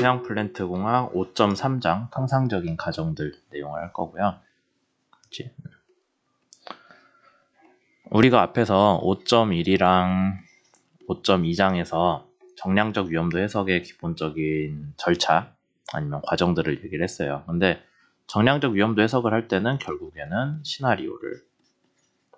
해양 플랜트 공학 5.3장 통상적인 가정들 내용을 할 거고요. 그치? 우리가 앞에서 5.1이랑 5.2장에서 정량적 위험도 해석의 기본적인 절차 아니면 과정들을 얘기를 했어요. 근데 정량적 위험도 해석을 할 때는 결국에는 시나리오를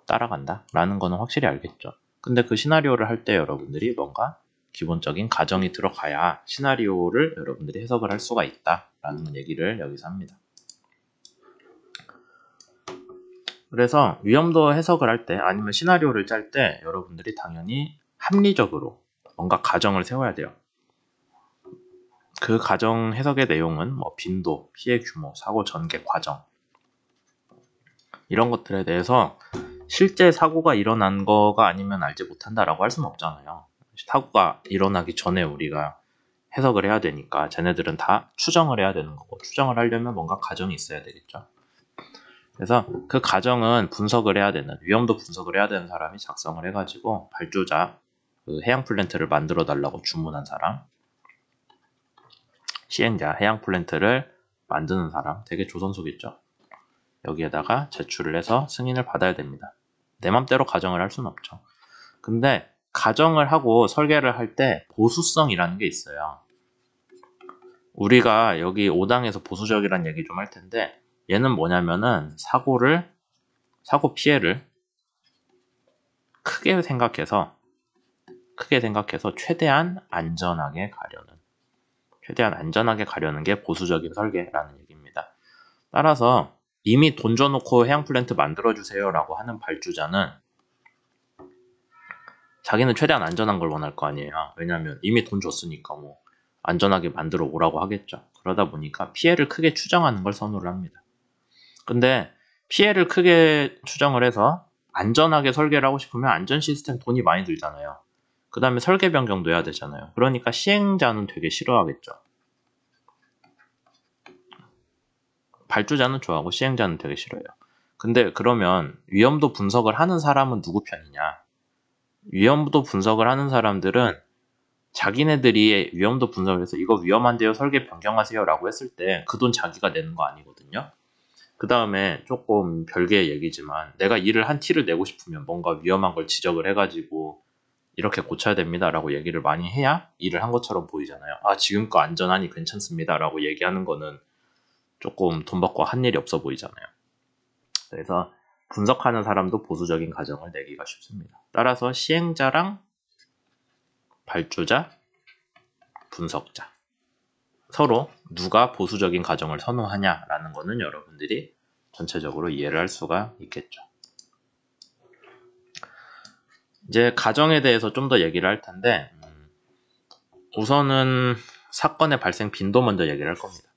따라간다 라는 거는 확실히 알겠죠. 근데 그 시나리오를 할 때 여러분들이 뭔가 기본적인 가정이 들어가야 시나리오를 여러분들이 해석을 할 수가 있다 라는 얘기를 여기서 합니다. 그래서 위험도 해석을 할 때 아니면 시나리오를 짤 때 여러분들이 당연히 합리적으로 뭔가 가정을 세워야 돼요. 그 가정 해석의 내용은 뭐 빈도, 피해 규모, 사고 전개 과정 이런 것들에 대해서 실제 사고가 일어난 거가 아니면 알지 못한다라고 할 수는 없잖아요. 사고가 일어나기 전에 우리가 해석을 해야 되니까 쟤네들은 다 추정을 해야 되는 거고 추정을 하려면 뭔가 가정이 있어야 되겠죠. 그래서 그 가정은 분석을 해야 되는 위험도 분석을 해야 되는 사람이 작성을 해가지고 발주자 그 해양 플랜트를 만들어 달라고 주문한 사람 시행자 해양 플랜트를 만드는 사람 되게 조선소겠죠. 여기에다가 제출을 해서 승인을 받아야 됩니다. 내 맘대로 가정을 할 수는 없죠. 근데 가정을 하고 설계를 할 때 보수성이라는 게 있어요. 우리가 여기 5당에서 보수적이라는 얘기 좀 할 텐데 얘는 뭐냐면은 사고 피해를 크게 생각해서 최대한 안전하게 가려는 게 보수적인 설계라는 얘기입니다. 따라서 이미 돈 줘놓고 해양 플랜트 만들어주세요 라고 하는 발주자는 자기는 최대한 안전한 걸 원할 거 아니에요. 왜냐하면 이미 돈 줬으니까 뭐 안전하게 만들어 오라고 하겠죠. 그러다 보니까 피해를 크게 추정하는 걸 선호를 합니다. 근데 피해를 크게 추정을 해서 안전하게 설계를 하고 싶으면 안전 시스템 돈이 많이 들잖아요. 그 다음에 설계 변경도 해야 되잖아요. 그러니까 시행자는 되게 싫어하겠죠. 발주자는 좋아하고 시행자는 되게 싫어요. 근데 그러면 위험도 분석을 하는 사람은 누구 편이냐? 위험도 분석을 하는 사람들은 자기네들이 위험도 분석을 해서 이거 위험한데요 설계 변경하세요 라고 했을 때 그 돈 자기가 내는 거 아니거든요. 그 다음에 조금 별개의 얘기지만 내가 일을 한 티를 내고 싶으면 뭔가 위험한 걸 지적을 해가지고 이렇게 고쳐야 됩니다 라고 얘기를 많이 해야 일을 한 것처럼 보이잖아요. 아 지금 거 안전하니 괜찮습니다 라고 얘기하는 거는 조금 돈 받고 한 일이 없어 보이잖아요. 그래서 분석하는 사람도 보수적인 가정을 내기가 쉽습니다. 따라서 시행자랑 발주자, 분석자 서로 누가 보수적인 가정을 선호하냐라는 거는 여러분들이 전체적으로 이해를 할 수가 있겠죠. 이제 가정에 대해서 좀 더 얘기를 할 텐데 우선은 사건의 발생 빈도 먼저 얘기를 할 겁니다.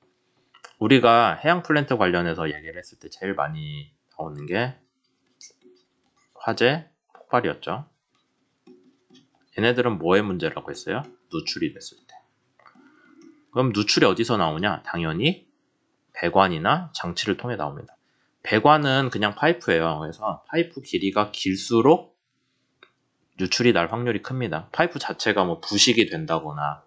우리가 해양 플랜트 관련해서 얘기를 했을 때 제일 많이 나오는 게 화재, 폭발이었죠. 얘네들은 뭐의 문제라고 했어요? 누출이 됐을 때. 그럼 누출이 어디서 나오냐? 당연히 배관이나 장치를 통해 나옵니다. 배관은 그냥 파이프예요. 그래서 파이프 길이가 길수록 유출이 날 확률이 큽니다. 파이프 자체가 뭐 부식이 된다거나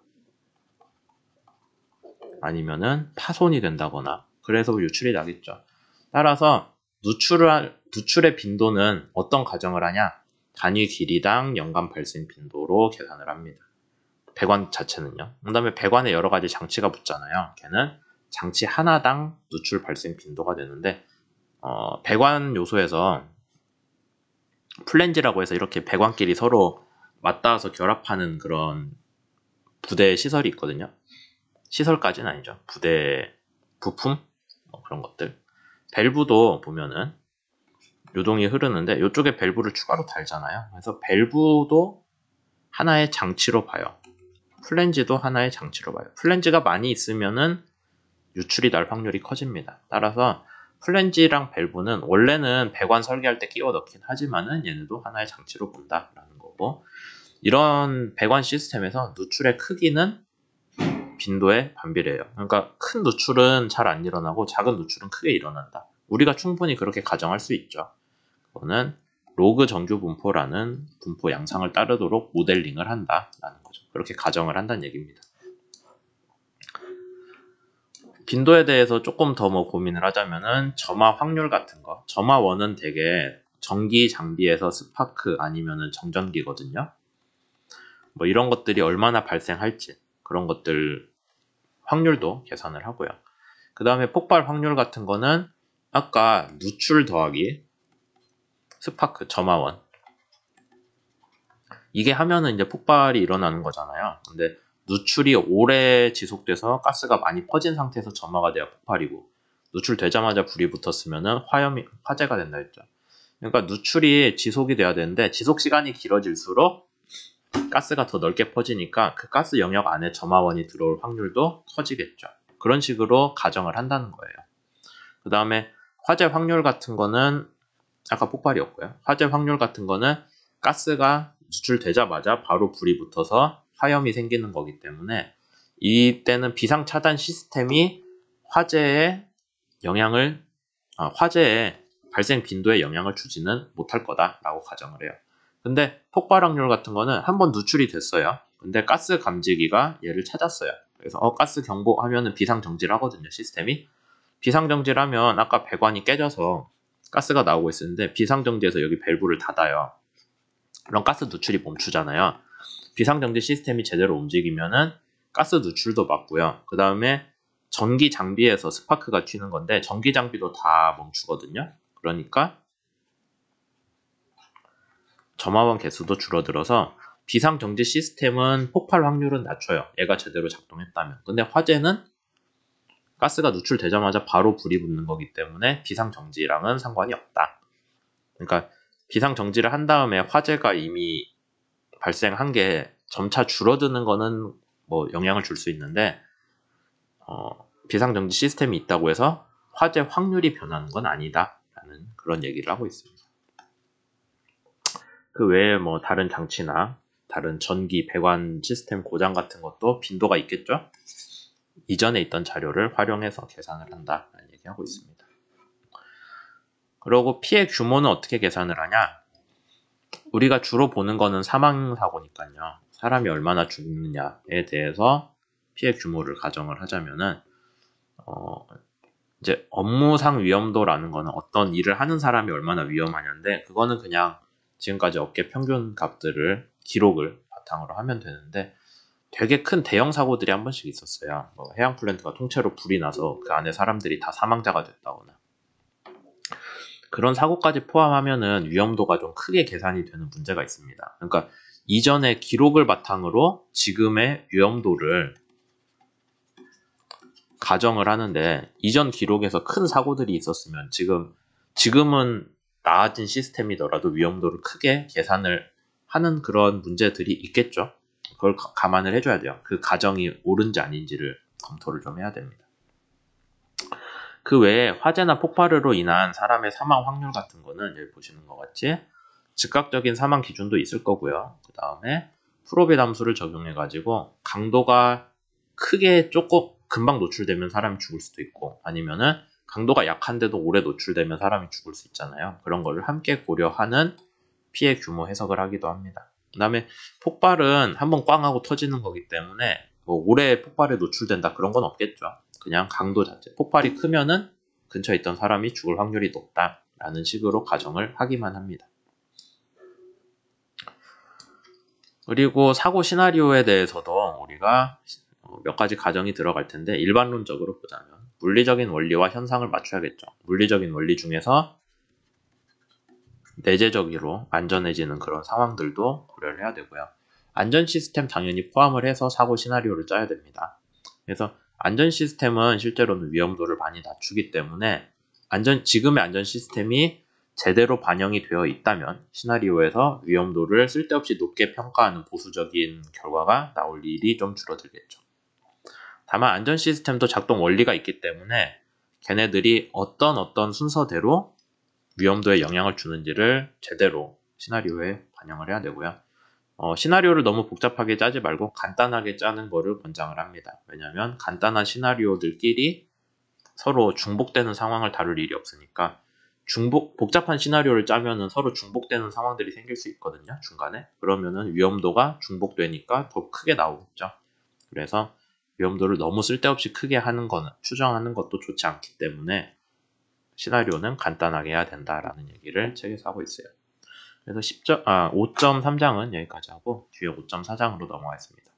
아니면은 파손이 된다거나 그래서 유출이 나겠죠. 따라서 누출의 빈도는 어떤 가정을 하냐? 단위 길이당 연간 발생 빈도로 계산을 합니다. 배관 자체는요. 그 다음에 배관에 여러 가지 장치가 붙잖아요. 걔는 장치 하나당 누출 발생 빈도가 되는데 배관 요소에서 플랜지라고 해서 이렇게 배관끼리 서로 맞닿아서 결합하는 그런 부대 시설이 있거든요. 시설까지는 아니죠. 부대 부품 뭐 그런 것들. 밸브도 보면은 요동이 흐르는데 이쪽에 밸브를 추가로 달잖아요. 그래서 밸브도 하나의 장치로 봐요. 플랜지도 하나의 장치로 봐요. 플랜지가 많이 있으면은 유출이 날 확률이 커집니다. 따라서 플랜지랑 밸브는 원래는 배관 설계할 때 끼워 넣긴 하지만은 얘네도 하나의 장치로 본다라는 거고 이런 배관 시스템에서 누출의 크기는 빈도에 반비례해요. 그러니까 큰 누출은 잘 안 일어나고 작은 누출은 크게 일어난다. 우리가 충분히 그렇게 가정할 수 있죠. 그거는 로그 정규 분포라는 분포 양상을 따르도록 모델링을 한다라는 거죠. 그렇게 가정을 한다는 얘기입니다. 빈도에 대해서 조금 더 뭐 고민을 하자면은 점화 확률 같은 거. 점화원은 되게 전기 장비에서 스파크 아니면은 정전기거든요. 뭐 이런 것들이 얼마나 발생할지 그런 것들 확률도 계산을 하고요. 그 다음에 폭발 확률 같은 거는 아까 누출 더하기 스파크 점화원 이게 하면은 이제 폭발이 일어나는 거잖아요. 근데 누출이 오래 지속돼서 가스가 많이 퍼진 상태에서 점화가 돼야 폭발이고 누출되자마자 불이 붙었으면은 화재가 된다 했죠. 그러니까 누출이 지속이 돼야 되는데 지속 시간이 길어질수록 가스가 더 넓게 퍼지니까 그 가스 영역 안에 점화원이 들어올 확률도 커지겠죠. 그런 식으로 가정을 한다는 거예요. 그 다음에 화재 확률 같은 거는 아까 폭발이었고요. 화재 확률 같은 거는 가스가 누출되자마자 바로 불이 붙어서 화염이 생기는 거기 때문에 이때는 비상차단 시스템이 화재의 발생 빈도에 영향을 주지는 못할 거다라고 가정을 해요. 근데 폭발 확률 같은 거는 한번 누출이 됐어요. 근데 가스 감지기가 얘를 찾았어요. 그래서 가스 경보 하면은 비상정지를 하거든요, 시스템이. 비상정지를 하면 아까 배관이 깨져서 가스가 나오고 있었는데 비상정지에서 여기 밸브를 닫아요. 그럼 가스 누출이 멈추잖아요. 비상정지 시스템이 제대로 움직이면은 가스 누출도 막고요. 그 다음에 전기 장비에서 스파크가 튀는 건데 전기 장비도 다 멈추거든요. 그러니까 점화원 개수도 줄어들어서 비상정지 시스템은 폭발 확률은 낮춰요. 얘가 제대로 작동했다면. 근데 화재는 가스가 누출되자마자 바로 불이 붙는 거기 때문에 비상정지랑은 상관이 없다. 그러니까 비상정지를 한 다음에 화재가 이미 발생한 게 점차 줄어드는 거는 뭐 영향을 줄 수 있는데 비상정지 시스템이 있다고 해서 화재 확률이 변하는 건 아니다라는 그런 얘기를 하고 있습니다. 그 외에 뭐 다른 장치나 다른 전기 배관 시스템 고장 같은 것도 빈도가 있겠죠? 이전에 있던 자료를 활용해서 계산을 한다라는 얘기하고 있습니다. 그리고 피해 규모는 어떻게 계산을 하냐? 우리가 주로 보는 거는 사망사고니까요. 사람이 얼마나 죽느냐에 대해서 피해 규모를 가정을 하자면은 이제 업무상 위험도라는 거는 어떤 일을 하는 사람이 얼마나 위험하냐인데 그거는 그냥 지금까지 업계 평균 값들을 기록을 바탕으로 하면 되는데 되게 큰 대형 사고들이 한 번씩 있었어요. 뭐 해양 플랜트가 통째로 불이 나서 그 안에 사람들이 다 사망자가 됐다거나 그런 사고까지 포함하면은 위험도가 좀 크게 계산이 되는 문제가 있습니다. 그러니까 이전의 기록을 바탕으로 지금의 위험도를 가정을 하는데 이전 기록에서 큰 사고들이 있었으면 지금은 나아진 시스템이더라도 위험도를 크게 계산을 하는 그런 문제들이 있겠죠. 그걸 감안을 해줘야 돼요. 그 가정이 옳은지 아닌지를 검토를 좀 해야 됩니다. 그 외에 화재나 폭발으로 인한 사람의 사망 확률 같은 거는 여기 보시는 것 같이 즉각적인 사망 기준도 있을 거고요. 그 다음에 프로빌 함수를 적용해가지고 강도가 크게 조금 금방 노출되면 사람이 죽을 수도 있고 아니면은 강도가 약한데도 오래 노출되면 사람이 죽을 수 있잖아요. 그런 거를 함께 고려하는 피해 규모 해석을 하기도 합니다. 그 다음에 폭발은 한번 꽝 하고 터지는 거기 때문에 뭐 오래 폭발에 노출된다 그런 건 없겠죠. 그냥 강도 자체. 폭발이 크면은 근처에 있던 사람이 죽을 확률이 높다라는 식으로 가정을 하기만 합니다. 그리고 사고 시나리오에 대해서도 우리가 몇 가지 가정이 들어갈 텐데 일반론적으로 보자면 물리적인 원리와 현상을 맞춰야겠죠. 물리적인 원리 중에서 내재적으로 안전해지는 그런 상황들도 고려를 해야 되고요. 안전 시스템 당연히 포함을 해서 사고 시나리오를 짜야 됩니다. 그래서 안전 시스템은 실제로는 위험도를 많이 낮추기 때문에 지금의 안전 시스템이 제대로 반영이 되어 있다면 시나리오에서 위험도를 쓸데없이 높게 평가하는 보수적인 결과가 나올 일이 좀 줄어들겠죠. 다만 안전 시스템도 작동 원리가 있기 때문에 걔네들이 어떤 순서대로 위험도에 영향을 주는지를 제대로 시나리오에 반영을 해야 되고요. 시나리오를 너무 복잡하게 짜지 말고 간단하게 짜는 거를 권장을 합니다. 왜냐하면 간단한 시나리오들끼리 서로 중복되는 상황을 다룰 일이 없으니까 복잡한 시나리오를 짜면은 서로 중복되는 상황들이 생길 수 있거든요. 중간에. 그러면은 위험도가 중복되니까 더 크게 나오겠죠. 그래서 위험도를 너무 쓸데없이 크게 하는 거는 추정하는 것도 좋지 않기 때문에 시나리오는 간단하게 해야 된다라는 얘기를 책에서 하고 있어요. 그래서 5.3장은 여기까지 하고 뒤에 5.4장으로 넘어가겠습니다.